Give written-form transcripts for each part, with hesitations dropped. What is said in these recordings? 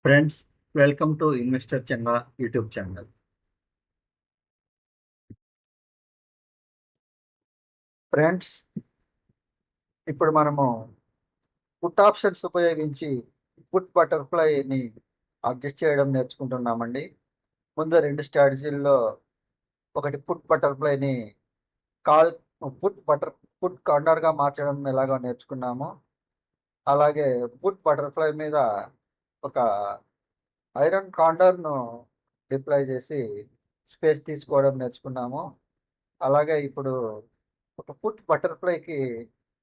Friends, welcome to investor Changa YouTube channel. Friends, ఇప్పుడు మనము put options ఉపయోగించి పుట్ బటర్ఫ్లైని అడ్జస్ట్ చేయడం నేర్చుకుంటున్నామండి. ముందు రెండు స్ట్రాటజీల్లో ఒకటి పుట్ బటర్ఫ్లైని కాల్ పుట్ బటర్ పుట్ కార్నర్గా మార్చడం ఎలాగో నేర్చుకున్నాము. అలాగే పుట్ బటర్ఫ్లై మీద ఒక ఐరన్ కార్నర్ను డిప్లై చేసి స్పేస్ తీసుకోవడం నేర్చుకున్నాము. అలాగే ఇప్పుడు ఒక పుట్ బటర్ఫ్లైకి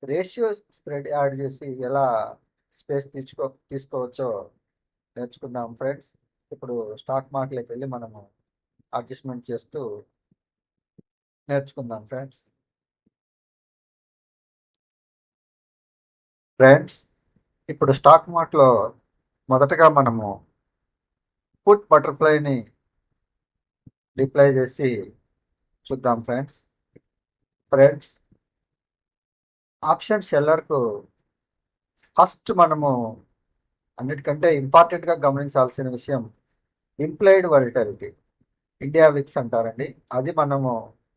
రేషియో స్ప్రెడ్ యాడ్ చేసి ఎలా స్పేస్ తీసుకోవచ్చో నేర్చుకుందాం ఫ్రెండ్స్. ఇప్పుడు స్టాక్ మార్కెట్లోకి వెళ్ళి మనము అడ్జస్ట్మెంట్ చేస్తూ నేర్చుకుందాం ఫ్రెండ్స్. ఇప్పుడు స్టాక్ మార్కెట్లో మొదటగా మనము పుట్ బటర్ఫ్లైని డిప్లై చేసి చూద్దాం ఫ్రెండ్స్. ఆప్షన్ సెల్లర్కు ఫస్ట్ మనము అన్నిటికంటే ఇంపార్టెంట్గా గమనించాల్సిన విషయం ఇంప్లాయిడ్ వాలిటాలిటీ, ఇండియా విక్స్ అంటారండి. అది మనము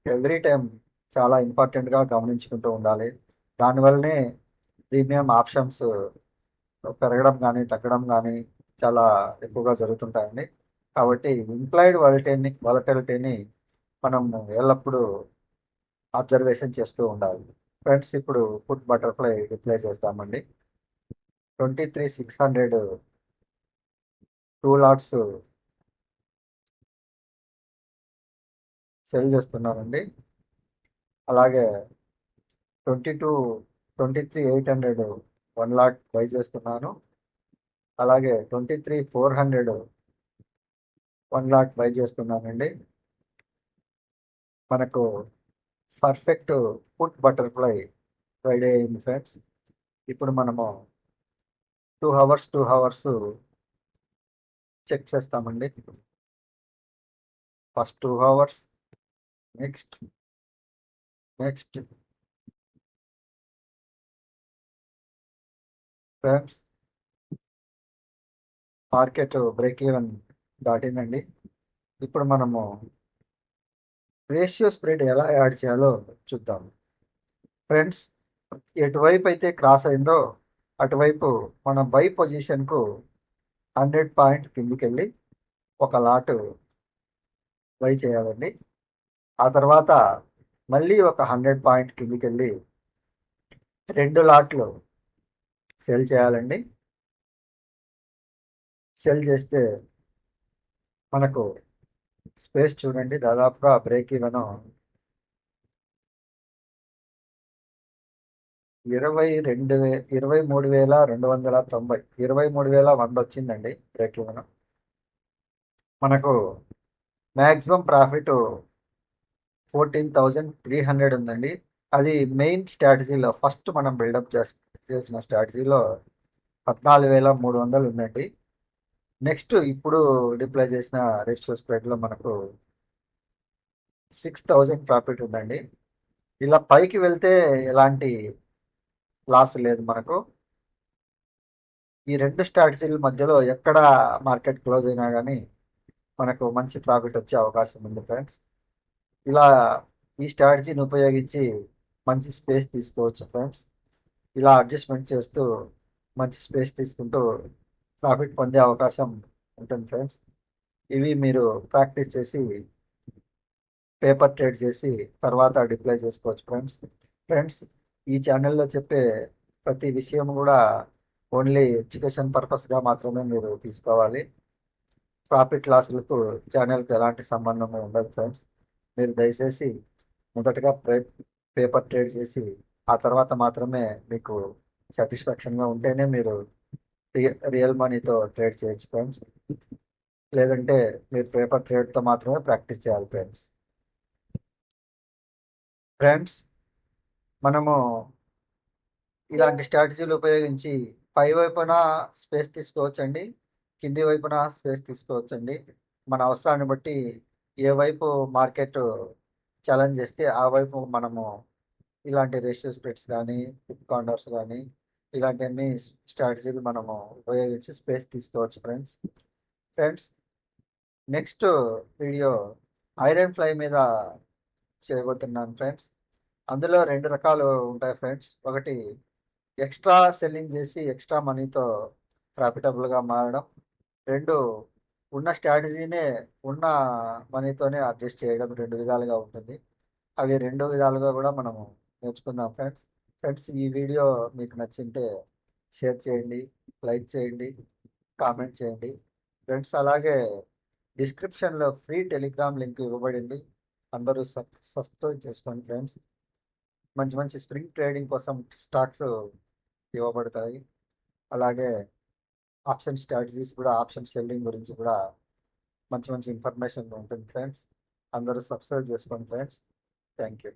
ఎవ్రీ టైం చాలా ఇంపార్టెంట్గా గమనించుకుంటూ ఉండాలి. దానివల్లనే ప్రీమియం ఆప్షన్స్ పెరగడం కానీ తగ్గడం కానీ చాలా ఎక్కువగా జరుగుతుంటాయండి. కాబట్టి ఇంప్లాయిడ్ వాలటిలిటీని మనం ఎల్లప్పుడూ అబ్జర్వేషన్ చేస్తూ ఉండాలి. ఫ్రెండ్స్, ఇప్పుడు పుట్ బటర్ఫ్లై డిప్లై చేస్తామండి. 23,600 2 లాట్స్ సెల్ చేస్తున్నానండి. అలాగే 23,800 1 లాట్ బై చేస్తున్నాను. అలాగే 23,400 1 లాట్ బై చేస్తున్నానండి. మనకు పర్ఫెక్ట్ పుట్ బటర్ఫ్లై ఫ్రైడే అయింది ఫ్రెండ్స్. ఇప్పుడు మనము 2 అవర్స్ చెక్ చేస్తామండి. First 2 hours, next friends, market break even దాటిందండి. ఇప్పుడు మనము రేషియో స్ప్రెడ్ ఎలా యాడ్ చేయాలో చూద్దాం ఫ్రెండ్స్. ఎటువైపు అయితే క్రాస్ అయిందో అటువైపు మనం బై పొజిషన్కు 100 పాయింట్ కిందికి వెళ్ళి ఒక లాటు బై చేయాలండి. ఆ తర్వాత మళ్ళీ ఒక 100 పాయింట్ కిందికి వెళ్ళి 2 లాట్లు సెల్ చేయాలండి. సెల్ చేస్తే మనకు స్పేస్ చూడండి, దాదాపుగా బ్రేక్ ఈవెన్ 23,290 23,100 వచ్చిందండి బ్రేక్ ఈవెన్. మనకు మ్యాక్సిమం ప్రాఫిట్ 14,300 ఉందండి. అది మెయిన్ స్ట్రాటజీలో ఫస్ట్ మనం బిల్డప్ చేసిన స్ట్రాటజీలో 14,300 ఉందండి. నెక్స్ట్ ఇప్పుడు డిప్లై చేసిన రేషియో స్ప్రెడ్లో మనకు 6,000 ప్రాఫిట్ ఉందండి. ఇలా పైకి వెళ్తే ఎలాంటి లాస్ లేదు మనకు. ఈ రెండు స్ట్రాటజీల మధ్యలో ఎక్కడ మార్కెట్ క్లోజ్ అయినా కానీ మనకు మంచి ప్రాఫిట్ వచ్చే అవకాశం ఉంది ఫ్రెండ్స్. ఇలా ఈ స్ట్రాటజీని ఉపయోగించి మంచి స్పేస్ తీసుకోవచ్చు ఫ్రెండ్స్. ఇలా అడ్జస్ట్మెంట్ చేస్తూ మంచి స్పేస్ తీసుకుంటూ ప్రాఫిట్ పొందే అవకాశం ఉంటుంది ఫ్రెండ్స్. ఇవి మీరు ప్రాక్టీస్ చేసి పేపర్ ట్రేడ్ చేసి తర్వాత డిప్లై చేసుకోవచ్చు ఫ్రెండ్స్, ఈ ఛానల్లో చెప్పే ప్రతి విషయం కూడా ఓన్లీ ఎడ్యుకేషన్ పర్పస్గా మాత్రమే మీరు తీసుకోవాలి. ప్రాఫిట్ లాస్లకు ఛానల్కి ఎలాంటి సంబంధం ఉండదు ఫ్రెండ్స్. మీరు దయచేసి మొదటగా పేపర్ ట్రేడ్ చేసి ఆ తర్వాత మాత్రమే మీకు సాటిస్ఫాక్షన్గా ఉంటేనే మీరు రియల్ మనీతో ట్రేడ్ చేయొచ్చు ఫ్రెండ్స్. లేదంటే మీరు పేపర్ ట్రేడ్తో మాత్రమే ప్రాక్టీస్ చేయాలి ఫ్రెండ్స్, మనము ఇలాంటి స్ట్రాటజీలు ఉపయోగించి పై వైపున స్పేస్ తీసుకోవచ్చండి, కింది వైపున స్పేస్ తీసుకోవచ్చండి. మన అవసరాన్ని బట్టి ఏ వైపు మార్కెట్ ఛాలెంజ్ చేస్తే ఆ వైపు మనము ఇలాంటి రేషియో స్ప్రెడ్స్ కానీ కార్నర్స్ కానీ ఇలాంటివన్నీ స్ట్రాటజీలు మనము ఉపయోగించి స్పేస్ తీసుకోవచ్చు friends. Friends, next video iron fly మీద చేయబోతున్నాను ఫ్రెండ్స్. అందులో రెండు రకాలు ఉంటాయి ఫ్రెండ్స్. ఒకటి ఎక్స్ట్రా సెల్లింగ్ చేసి ఎక్స్ట్రా మనీతో ప్రాఫిటబుల్గా మారడం. రెండు, ఉన్న స్ట్రాటజీనే ఉన్న మనీతోనే అడ్జస్ట్ చేయడం. రెండు విధాలుగా ఉంటుంది. అవి రెండు విధాలుగా కూడా మనము నేర్చుకుందాం ఫ్రెండ్స్. ఫ్రెండ్స్, ఈ వీడియో మీకు నచ్చింటే షేర్ చేయండి, లైక్ చేయండి, కామెంట్ చేయండి ఫ్రెండ్స్. అలాగే డిస్క్రిప్షన్లో ఫ్రీ టెలిగ్రామ్ లింక్ ఇవ్వబడింది. అందరూ సబ్స్క్రైబ్ చేసుకోండి ఫ్రెండ్స్. మంచి మంచి స్ప్రింగ్ ట్రేడింగ్ కోసం స్టాక్స్ ఇవ్వబడతాయి. అలాగే ఆప్షన్ స్ట్రాటజీస్ కూడా, ఆప్షన్ సెల్లింగ్ గురించి కూడా మంచి మంచి ఇన్ఫర్మేషన్ ఉంటుంది ఫ్రెండ్స్. అందరూ సబ్స్క్రైబ్ చేసుకోండి ఫ్రెండ్స్. Thank you.